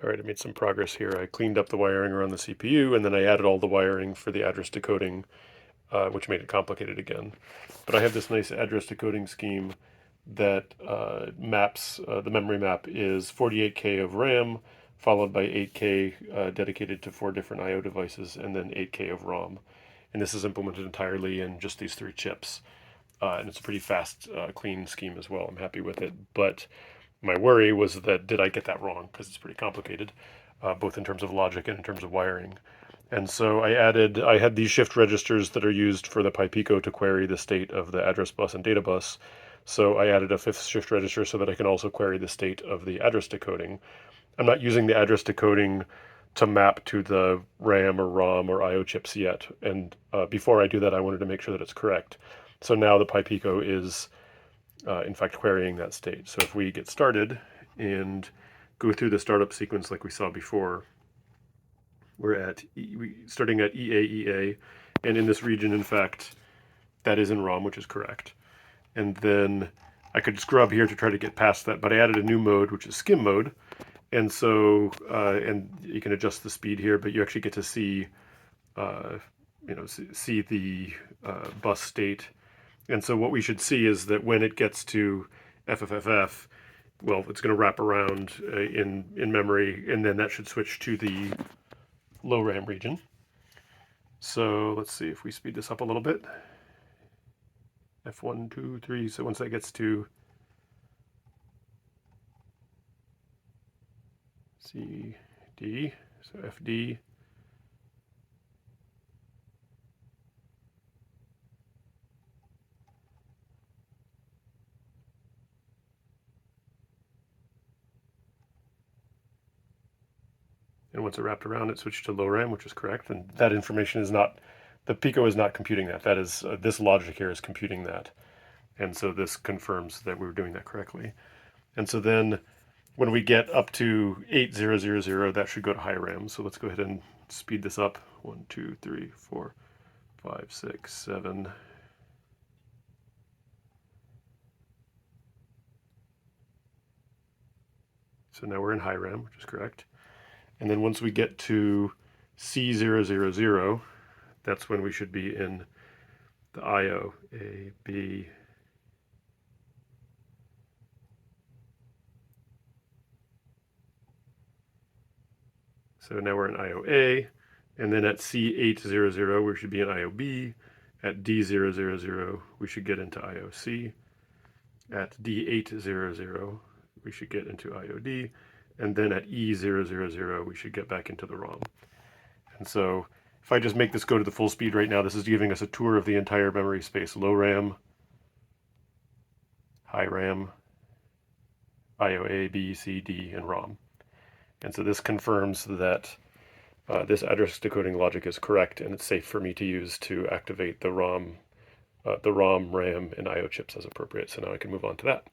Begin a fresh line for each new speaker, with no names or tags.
All right, I made some progress here. I cleaned up the wiring around the CPU, and then I added all the wiring for the address decoding, which made it complicated again. But I have this nice address decoding scheme that maps, the memory map is 48K of RAM, followed by 8K dedicated to 4 different I/O devices, and then 8K of ROM. And this is implemented entirely in just these 3 chips. And it's a pretty fast, clean scheme as well. I'm happy with it. But my worry was that did I get that wrong? Because it's pretty complicated, both in terms of logic and in terms of wiring. And so I had these shift registers that are used for the Pi Pico to query the state of the address bus and data bus. So I added a 5th shift register so that I can also query the state of the address decoding. I'm not using the address decoding to map to the RAM or ROM or I/O chips yet. And before I do that, I wanted to make sure that it's correct. So now the Pi Pico is in fact querying that state. So if we get started and go through the startup sequence like we saw before, we're starting at EA, and in this region, in fact, that is in ROM, which is correct. And then I could scrub here to try to get past that, but I added a new mode, which is skim mode. And so, and you can adjust the speed here, but you actually get to see, see the bus state. And so what we should see is that when it gets to FFFF, well, it's going to wrap around in memory, and then that should switch to the low RAM region. So let's see if we speed this up a little bit. F1, 2, 3. So once that gets to CD, so FD, and once it wrapped around, it switched to low RAM, which is correct. And that information is not, the Pico is not computing that. That is, this logic here is computing that. And so this confirms that we were doing that correctly. And so then when we get up to 8000, that should go to high RAM. So let's go ahead and speed this up. 1, 2, 3, 4, 5, 6, 7. So now we're in high RAM, which is correct. And then once we get to C000, that's when we should be in the I/O. A, B. So now we're in I/O-A, and then at C800, we should be in I/O-B. At D000, we should get into I/O-C. At D800, we should get into I/O-D. And then at E000, we should get back into the ROM. And so if I just make this go to the full speed right now, this is giving us a tour of the entire memory space. Low RAM, high RAM, I/O-A, B, C, D, and ROM. And so this confirms that this address decoding logic is correct, and it's safe for me to use to activate the ROM, RAM, and I/O chips as appropriate. So now I can move on to that.